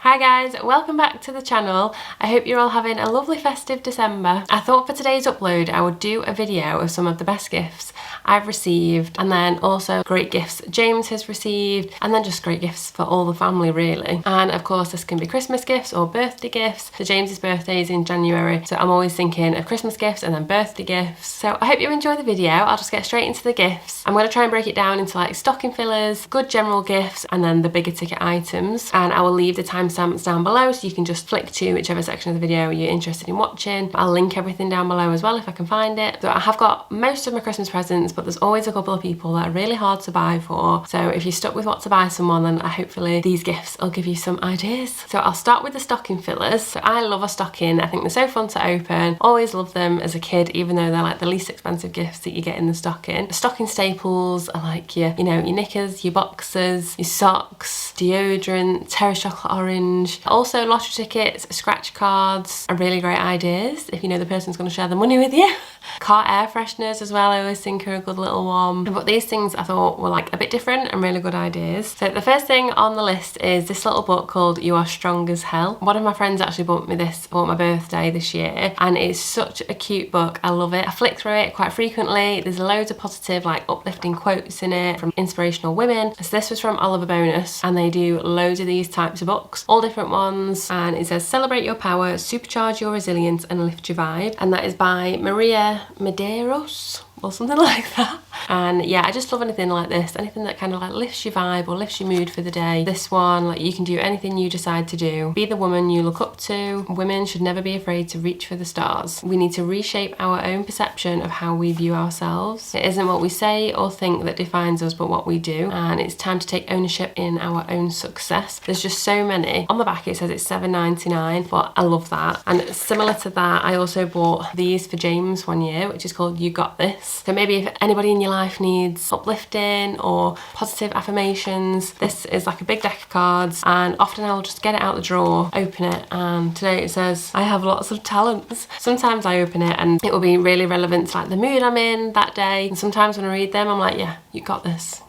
Hi guys, welcome back to the channel. I hope you're all having a lovely festive December. I thought for today's upload I would do a video of some of the best gifts I've received, and then also great gifts James has received, and then just great gifts for all the family really. And of course this can be Christmas gifts or birthday gifts. So James's birthday is in January, so I'm always thinking of Christmas gifts and then birthday gifts. So I hope you enjoy the video. I'll just get straight into the gifts. I'm going to try and break it down into like stocking fillers, good general gifts, and then the bigger ticket items. And I will leave the timestamps down below so you can just flick to whichever section of the video you're interested in watching. I'll link everything down below as well if I can find it. So I have got most of my Christmas presents, but there's always a couple of people that are really hard to buy for. So if you're stuck with what to buy someone, then hopefully these gifts will give you some ideas. So I'll start with the stocking fillers. So I love a stocking. I think they're so fun to open. Always loved them as a kid, even though they're like the least expensive gifts that you get in the stocking. Stocking staples are like your knickers, your boxers, your socks, deodorant, Terry's chocolate orange. Also lottery tickets, scratch cards are really great ideas if you know the person's going to share the money with you. Car air fresheners as well, I always think are a good little one. But these things I thought were like a bit different and really good ideas. So the first thing on the list is this little book called You Are Strong as Hell. One of my friends actually bought me this for my birthday this year, and it's such a cute book. I love it. I flick through it quite frequently. There's loads of positive, like uplifting quotes in it from inspirational women. So this was from Oliver Bonus, and they do loads of these types of books, all different ones. And it says celebrate your power, supercharge your resilience, and lift your vibe. And that is by Maria Medeiros or something like that. And yeah, I just love anything like this, anything that kind of like lifts your vibe or lifts your mood for the day. This one, like, you can do anything you decide to do. Be the woman you look up to. Women should never be afraid to reach for the stars. We need to reshape our own perception of how we view ourselves. It isn't what we say or think that defines us, but what we do. And it's time to take ownership in our own success. There's just so many. On the back it says it's $7.99, but I love that. And similar to that, I also bought these for James one year, which is called You Got This. So maybe if anybody in your life needs uplifting or positive affirmations, this is like a big deck of cards, and often I'll just get it out the drawer, open it, and today it says I have lots of talents. Sometimes I open it and it will be really relevant to like the mood I'm in that day, and sometimes when I read them I'm like, yeah, you got this,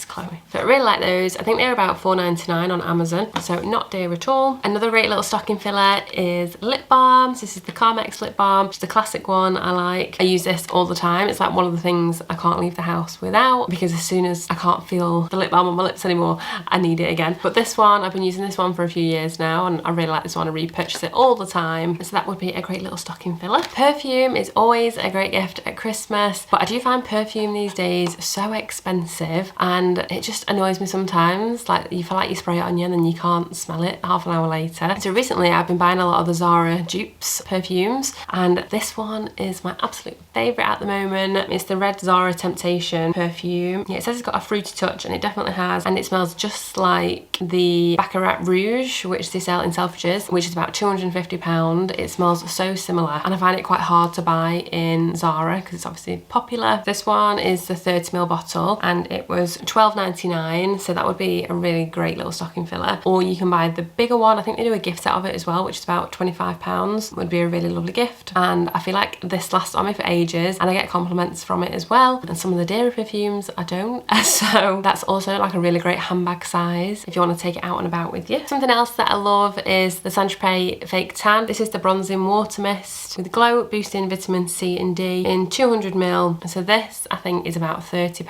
Chloe. So I really like those. I think they're about $4.99 on Amazon, so not dear at all. Another great little stocking filler is lip balms. This is the Carmex lip balm, just a classic one I like. I use this all the time. It's like one of the things I can't leave the house without, because as soon as I can't feel the lip balm on my lips anymore, I need it again. But this one, I've been using this one for a few years now, and I really like this one. I repurchase it all the time, so that would be a great little stocking filler. Perfume is always a great gift at Christmas, but I do find perfume these days so expensive, and it just annoys me sometimes. Like, you feel like you spray it on you and then you can't smell it half an hour later. So recently I've been buying a lot of the Zara dupes perfumes, and this one is my absolute favourite at the moment. It's the Red Zara Temptation perfume. Yeah, it says it's got a fruity touch, and it definitely has, and it smells just like the Baccarat Rouge, which they sell in Selfridges, which is about £250. It smells so similar, and I find it quite hard to buy in Zara because it's obviously popular. This one is the 30ml bottle, and it was $12.99, so that would be a really great little stocking filler. Or you can buy the bigger one. I think they do a gift set of it as well, which is about £25. Would be a really lovely gift, and I feel like this lasts on me for ages, and I get compliments from it as well. And some of the dearer perfumes I don't, so that's also like a really great handbag size if you want to take it out and about with you. Something else that I love is the Saint Tropez Fake Tan. This is the bronzing water mist with glow boosting vitamin C and D in 200ml. So this I think is about £30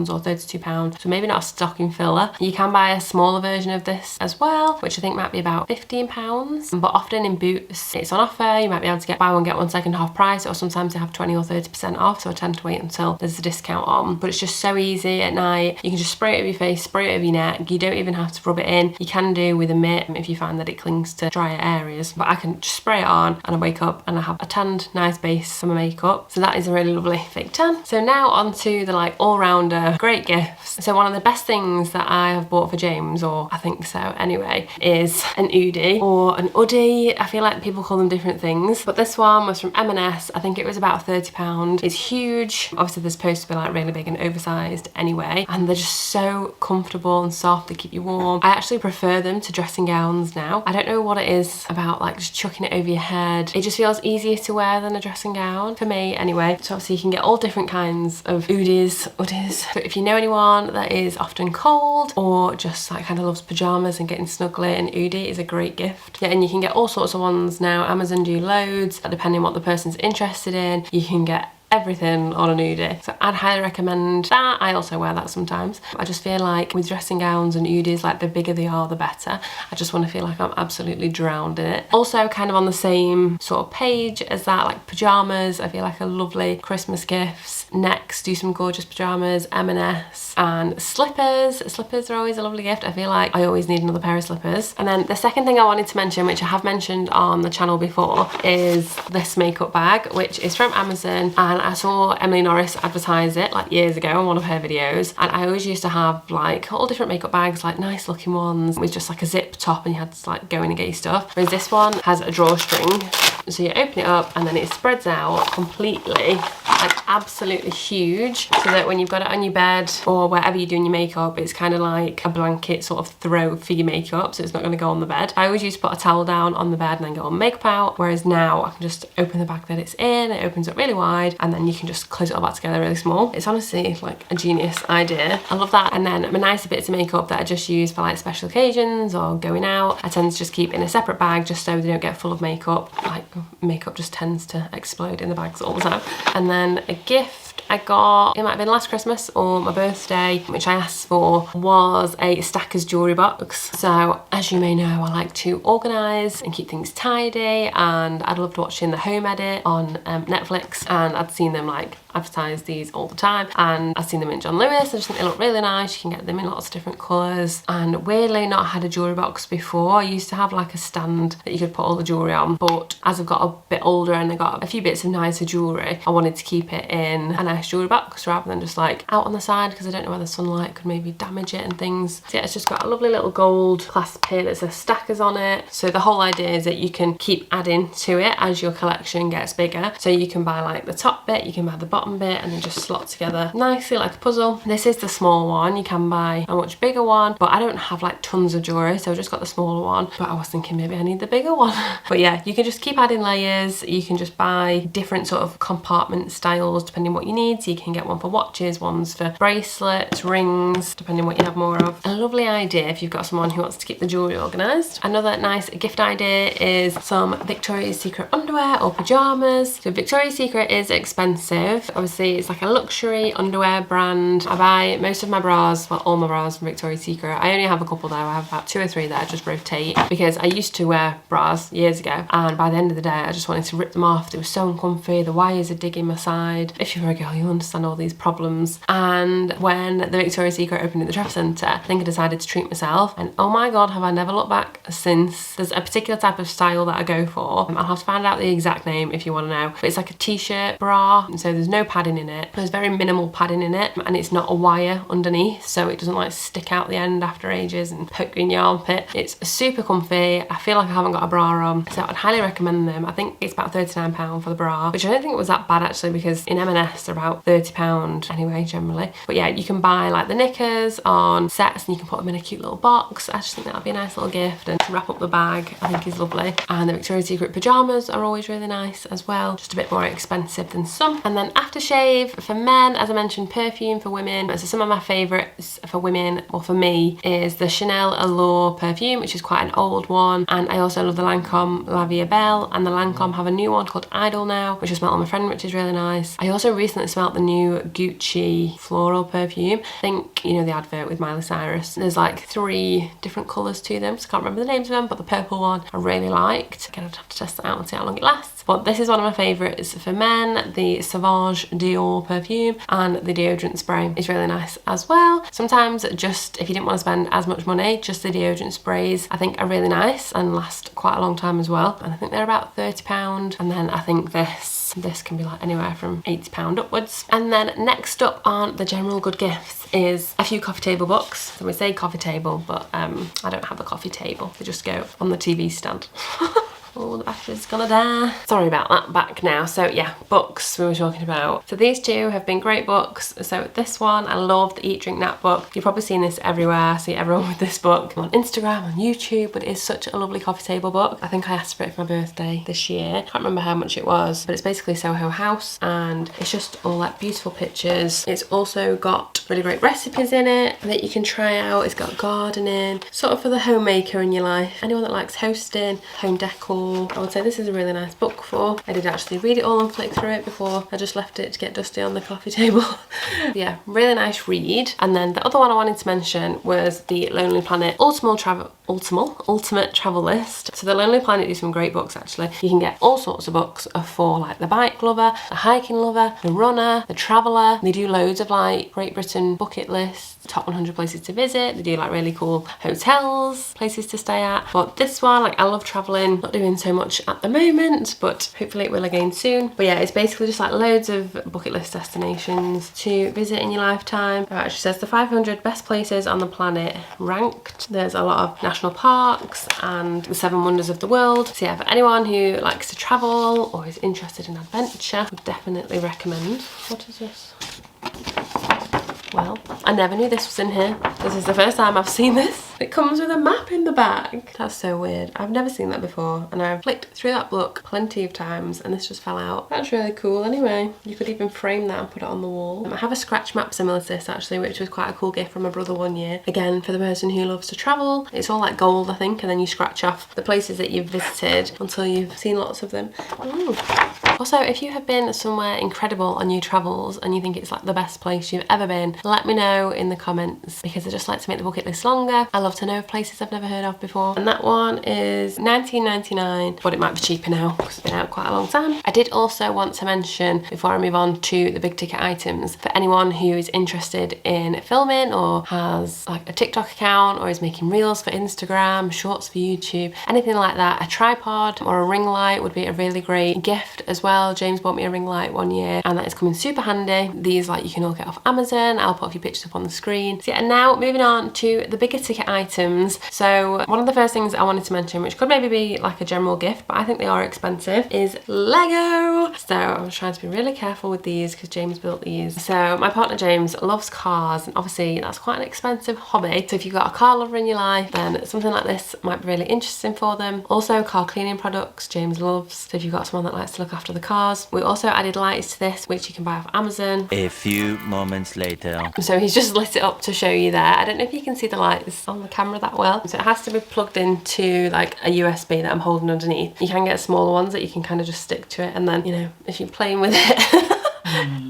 or £32, so maybe not a stocking filler. You can buy a smaller version of this as well, which I think might be about £15, but often in Boots it's on offer. You might be able to get buy one get one second half price, or sometimes they have 20 or 30% off, so I tend to wait until there's a discount on. But it's just so easy at night. You can just spray it over your face, spray it over your neck. You don't even have to rub it in. You can do with a mitt if you find that it clings to drier areas, but I can just spray it on and I wake up and I have a tanned nice base for my makeup. So that is a really lovely fake tan. So now on to the like all-rounder great gifts. So one of the best things that I have bought for James, or I think so anyway, is an Oodie or an Uddy. I feel like people call them different things, but this one was from M&S. I think it was about £30. It's huge. huge. Obviously they're supposed to be like really big and oversized anyway, and they're just so comfortable and soft. They keep you warm. I actually prefer them to dressing gowns now. I don't know what it is about like just chucking it over your head. It just feels easier to wear than a dressing gown for me anyway. So obviously you can get all different kinds of hoodies. So if you know anyone that is often cold or just like kind of loves pajamas and getting snuggly, an hoodie is a great gift. Yeah, and you can get all sorts of ones now. Amazon do loads, depending on what the person's interested in. You can get everything on a hoodie, so I'd highly recommend that. I also wear that sometimes. I just feel like with dressing gowns and hoodies, like the bigger they are the better. I just want to feel like I'm absolutely drowned in it. Also kind of on the same sort of page as that, like pajamas, I feel like a lovely Christmas gifts. Next, do some gorgeous pajamas, M&S, and slippers. Slippers are always a lovely gift. I feel like I always need another pair of slippers. And then the second thing I wanted to mention, which I have mentioned on the channel before, is this makeup bag, which is from Amazon, and I saw Emily Norris advertise it like years ago on one of her videos, and I always used to have like all different makeup bags, like nice looking ones with just like a zip top and you had to like go in and get your stuff. Whereas this one has a drawstring, so you open it up and then it spreads out completely, like absolutely huge, so that when you've got it on your bed or wherever you're doing your makeup, it's kind of like a blanket sort of throw for your makeup, so it's not going to go on the bed. I always used to put a towel down on the bed and then go on makeup out, whereas now I can just open the bag that it's in, it opens up really wide, and then you can just close it all back together really small. It's honestly like a genius idea. I love that. And then my nicer bits of makeup that I just use for like special occasions or going out, I tend to just keep in a separate bag just so they don't get full of makeup. Like makeup just tends to explode in the bags all the time. And then a gift I got, it might have been last Christmas or my birthday, which I asked for, was a Stackers jewellery box. So as you may know, I like to organise and keep things tidy, and I'd loved watching The Home Edit on Netflix, and I'd seen them like advertise these all the time, and I've seen them in John Lewis. I just think they look really nice. You can get them in lots of different colours, and weirdly not had a jewellery box before. I used to have like a stand that you could put all the jewellery on, but as I've got a bit older and I got a few bits of nicer jewellery, I wanted to keep it in a nice jewellery box rather than just like out on the side, because I don't know whether sunlight could maybe damage it and things. So yeah, it's just got a lovely little gold clasp here that says Stackers on it. So the whole idea is that you can keep adding to it as your collection gets bigger. So you can buy like the top bit, you can buy the bottom bit, and then just slot together nicely like a puzzle. This is the small one. You can buy a much bigger one, but I don't have like tons of jewellery, so I just got the smaller one, but I was thinking maybe I need the bigger one. But yeah, you can just keep adding layers. You can just buy different sort of compartment styles depending what you need. So you can get one for watches, ones for bracelets, rings, depending what you have more of. A lovely idea if you've got someone who wants to keep the jewellery organised. Another nice gift idea is some Victoria's Secret underwear or pyjamas. So Victoria's Secret is expensive. Obviously it's like a luxury underwear brand. I buy most of my bras, well all my bras from Victoria's Secret. I only have a couple though. I have about 2 or 3 that I just rotate, because I used to wear bras years ago, and by the end of the day I just wanted to rip them off. They were so uncomfy, the wires are digging my side. If you're a girl, you'll understand all these problems. And when the Victoria's Secret opened at the Trafford Centre, I think I decided to treat myself, and oh my god, have I never looked back since. There's a particular type of style that I go for. I'll have to find out the exact name if you want to know, but it's like a t-shirt bra, and so there's no padding in it. There's very minimal padding in it, and it's not a wire underneath, so it doesn't like stick out the end after ages and poke you in your armpit. It's super comfy. I feel like I haven't got a bra on, so I'd highly recommend them. I think it's about £39 for the bra, which I don't think it was that bad actually, because in M&S they're about £30 anyway generally. But yeah, you can buy like the knickers on sets and you can put them in a cute little box. I just think that'd be a nice little gift, and wrap up the bag I think is lovely. And the Victoria's Secret pyjamas are always really nice as well, just a bit more expensive than some. And then aftershave for men, as I mentioned, perfume for women. So some of my favourites for women, or for me, is the Chanel Allure perfume, which is quite an old one, and I also love the Lancome La Vie Belle, and the Lancome have a new one called Idol now, which I smelled on my friend, which is really nice. I also recently smelled the new Gucci floral perfume. I think you know the advert with Miley Cyrus. There's like 3 different colours to them, so I can't remember the names of them, but the purple one I really liked. Again, I'd have to test that out and see how long it lasts. But this is one of my favourites for men. The Sauvage Dior perfume and the deodorant spray is really nice as well. Sometimes just if you didn't want to spend as much money, just the deodorant sprays I think are really nice and last quite a long time as well. And I think they're about £30. And then I think this can be like anywhere from £80 upwards. And then next up on the general good gifts is a few coffee table books. So we say coffee table, but I don't have a coffee table. They just go on the TV stand. Oh, the battery's gonna die. Sorry about that, back now. So yeah, books we were talking about. So these two have been great books. So this one, I love the Eat, Drink, Nap book. You've probably seen this everywhere. I see everyone with this book on Instagram, on YouTube, but it is such a lovely coffee table book. I think I asked for it for my birthday this year. Can't remember how much it was, but it's basically Soho House and it's just all like beautiful pictures. It's also got really great recipes in it that you can try out. It's got gardening, sort of for the homemaker in your life. Anyone that likes hosting, home decor, I would say this is a really nice book for. I did actually read it all and flick through it before I just left it to get dusty on the coffee table. Yeah, really nice read. And then the other one I wanted to mention was the Lonely Planet Ultimate Travel List. So the Lonely Planet do some great books actually. You can get all sorts of books for like the bike lover, the hiking lover, the runner, the traveller. They do loads of like Great Britain bucket lists, top 100 places to visit. They do like really cool hotels, places to stay at. But this one, like I love travelling, not doing so much at the moment, but hopefully it will again soon. But yeah, it's basically just like loads of bucket list destinations to visit in your lifetime. It actually says the 500 best places on the planet ranked. There's a lot of national parks and the 7 wonders of the world. So yeah, for anyone who likes to travel or is interested in adventure, I would definitely recommend. What is this? Well, I never knew this was in here. This is the first time I've seen this. It comes with a map in the back. That's so weird. I've never seen that before and I've flicked through that book plenty of times and this just fell out. That's really cool anyway. You could even frame that and put it on the wall. I have a scratch map similar to this actually, which was quite a cool gift from my brother one year. Again, for the person who loves to travel. It's all like gold, I think, and then you scratch off the places that you've visited until you've seen lots of them. Ooh. Also, if you have been somewhere incredible on your travels and you think it's like the best place you've ever been, let me know in the comments because I just like to make the bucket list longer. I love to know of places I've never heard of before. And that one is $19.99, but it might be cheaper now because it's been out quite a long time. I did also want to mention, before I move on to the big ticket items, for anyone who is interested in filming or has like a TikTok account or is making reels for Instagram, shorts for YouTube, anything like that, a tripod or a ring light would be a really great gift as well. James bought me a ring light one year and that is coming super handy. These like you can all get off Amazon. I'll put a few pictures up on the screen. So yeah, and now moving on to the bigger ticket items. So one of the first things I wanted to mention, which could maybe be like a general gift, but I think they are expensive, is Lego. So I'm trying to be really careful with these because James built these. So my partner James loves cars and obviously that's quite an expensive hobby. So if you've got a car lover in your life, then something like this might be really interesting for them. Also car cleaning products James loves. So if you've got someone that likes to look after the cars. We also added lights to this, which you can buy off Amazon. A few moments later. So he's just lit it up to show you there. I don't know if you can see the lights on the camera that well. So it has to be plugged into like a USB that I'm holding underneath. You can get smaller ones that you can kind of just stick to it and then, you know, if you're playing with it,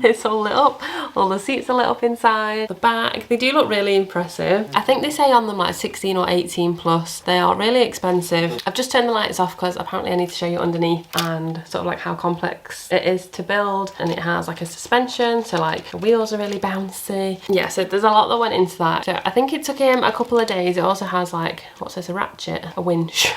it's all lit up. All the seats are lit up inside. The back, they do look really impressive. I think they say on them like 16 or 18 plus. They are really expensive. I've just turned the lights off because apparently I need to show you underneath and sort of like how complex it is to build. And it has like a suspension, so like the wheels are really bouncy. Yeah, so there's a lot that went into that. So I think it took him a couple of days. It also has like, what's this, a ratchet? A winch.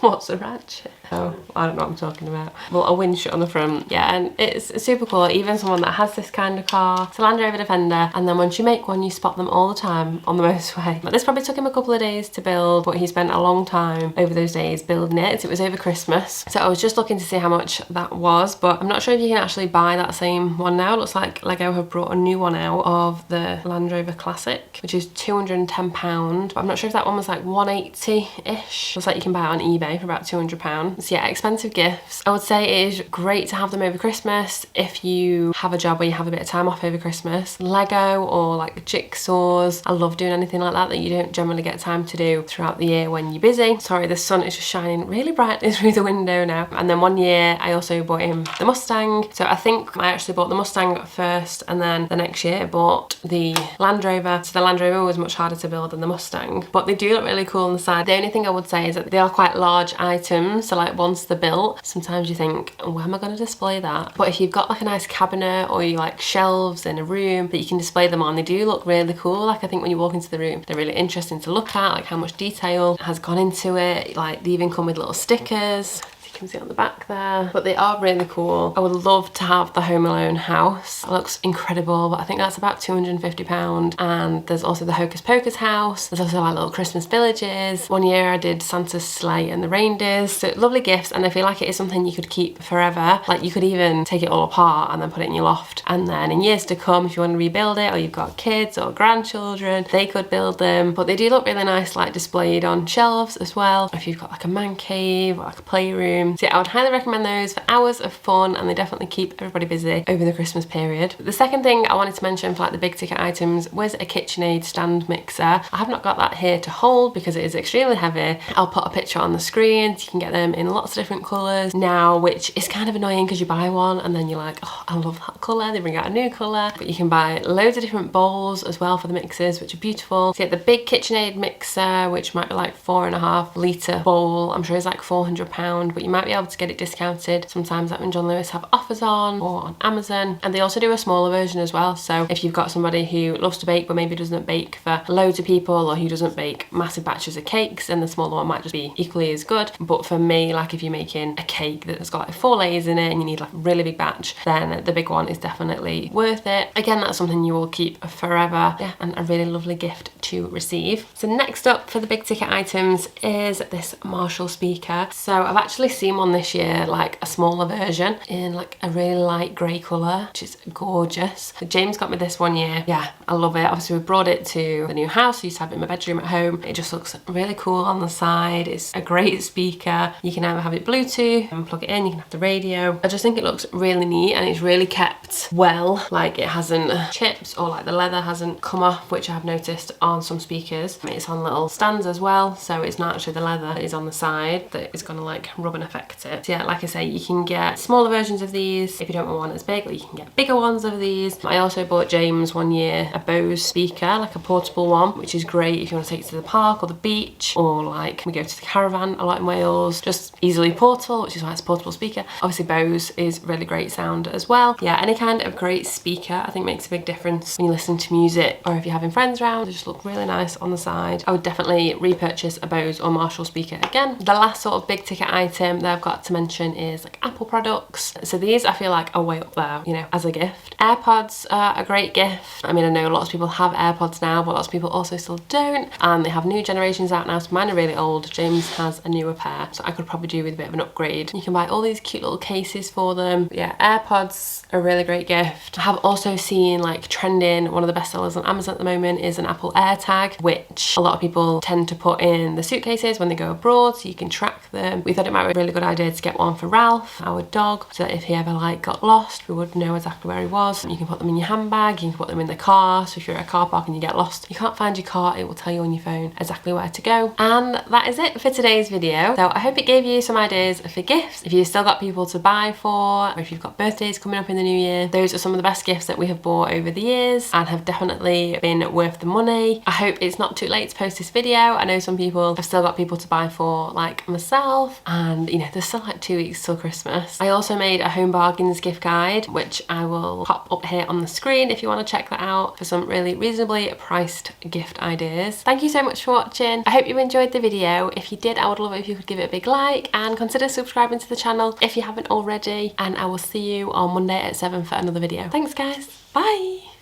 What's a ratchet? Oh, I don't know what I'm talking about. Well, a winch on the front. Yeah, and it's super cool. Even someone that has this kind of car, it's a Land Rover Defender, and then once you make one, you spot them all the time on the motorway. But this probably took him a couple of days to build, but he spent a long time over those days building it. It was over Christmas. So I was just looking to see how much that was, but I'm not sure if you can actually buy that same one now. It looks like Lego have brought a new one out of the Land Rover Classic, which is £210. But I'm not sure if that one was like 180-ish. Looks like you can buy it on eBay for about £200. So yeah, expensive gifts. I would say it is great to have them over Christmas if you have a job where you have a bit of time off over Christmas. Lego or like jigsaws. I love doing anything like that you don't generally get time to do throughout the year when you're busy. Sorry, the sun is just shining really brightly through the window now. And then one year I also bought him the Mustang. So I think I actually bought the Mustang first and then the next year I bought the Land Rover. So the Land Rover was much harder to build than the Mustang, but they do look really cool on the side. The only thing I would say is that they are quite large items. So like once they're built, sometimes you think, oh, where am I going to display that? But if you've got like a nice cabinet or you like shelves in a room that you can display them on, they do look really cool. Like I think when you walk into the room, they're really interesting to look at, like how much detail has gone into it. Like they even come with little stickers. You can see on the back there, but they are really cool. I would love to have the Home Alone house. It looks incredible, but I think that's about £250. And there's also the Hocus Pocus house. There's also like little Christmas villages. One year I did Santa's sleigh and the reindeers. So lovely gifts, and I feel like it is something you could keep forever. Like you could even take it all apart and then put it in your loft, and then in years to come, if you want to rebuild it, or you've got kids or grandchildren, they could build them. But they do look really nice, like displayed on shelves as well, if you've got like a man cave or like a playroom. So yeah, I would highly recommend those for hours of fun, and they definitely keep everybody busy over the Christmas period. The second thing I wanted to mention for like the big ticket items was a KitchenAid stand mixer. I have not got that here to hold because it is extremely heavy. I'll put a picture on the screen. You can get them in lots of different colours now, which is kind of annoying because you buy one and then you're like, oh, I love that colour. They bring out a new colour. But you can buy loads of different bowls as well for the mixers, which are beautiful. So you get the big KitchenAid mixer, which might be like 4.5 litre bowl. I'm sure it's like £400, but you might be able to get it discounted. Sometimes like when John Lewis have offers on, or on Amazon. And they also do a smaller version as well. So if you've got somebody who loves to bake but maybe doesn't bake for loads of people, or who doesn't bake massive batches of cakes, then the smaller one might just be equally as good. But for me, like if you're making a cake that's got like 4 layers in it and you need like a really big batch, then the big one is definitely worth it. Again, that's something you will keep forever. Yeah, and a really lovely gift to receive. So next up for the big ticket items is this Marshall speaker. So I've actually seen one this year, like a smaller version in like a really light grey colour, which is gorgeous. So James got me this one year. Yeah, I love it. Obviously we brought it to the new house. I used to have it in my bedroom at home. It just looks really cool on the side. It's a great speaker. You can either have it Bluetooth and plug it in, you can have the radio. I just think it looks really neat, and it's really kept well. Like it hasn't chips, or like the leather hasn't come off, which I have noticed on some speakers. It's on little stands as well, so it's not actually the leather that is on the side that is going to like rub and affect it. So yeah, like I say, you can get smaller versions of these if you don't want one as big, or you can get bigger ones of these. I also bought James one year a Bose speaker, like a portable one, which is great if you want to take it to the park or the beach, or like we go to the caravan a lot in Wales. Just easily portable, which is why it's a portable speaker. Obviously Bose is really great sound as well. Yeah, any kind of great speaker I think makes a big difference when you listen to music, or if you're having friends around. They just look really nice on the side. I would definitely repurchase a Bose or Marshall speaker again. The last sort of big ticket item that I've got to mention is like Apple products. So these I feel like are way up there, you know, as a gift. AirPods are a great gift. I mean, I know lots of people have AirPods now, but lots of people also still don't, and they have new generations out now, so mine are really old. James has a newer pair, so I could probably do with a bit of an upgrade. You can buy all these cute little cases for them. But yeah, AirPods are a really great gift. I have also seen like trending, one of the best sellers on Amazon at the moment is an Apple AirTag, which a lot of people tend to put in the suitcases when they go abroad, so you can track them. We thought it might be a really good idea to get one for Ralph, our dog, so that if he ever like got lost, we would know exactly where he was. You can put them in your handbag, you can put them in the car, so if you're at a car park and you get lost, you can't find your car, it will tell you on your phone exactly where to go. And that is it for today's video. So I hope it gave you some ideas for gifts. If you've still got people to buy for, or if you've got birthdays coming up in the new year, those are some of the best gifts that we have bought over the years and have definitely been worth the money. I hope it's not too late to post this video. I know some people have still got people to buy for, like myself, and you know, there's still like 2 weeks till Christmas. I also made a Home Bargains gift guide, which I will pop up here on the screen if you want to check that out for some really reasonably priced gift ideas. Thank you so much for watching. I hope you enjoyed the video. If you did, I would love it if you could give it a big like and consider subscribing to the channel if you haven't already, and I will see you on Monday at 7 for another video. Thanks guys, bye!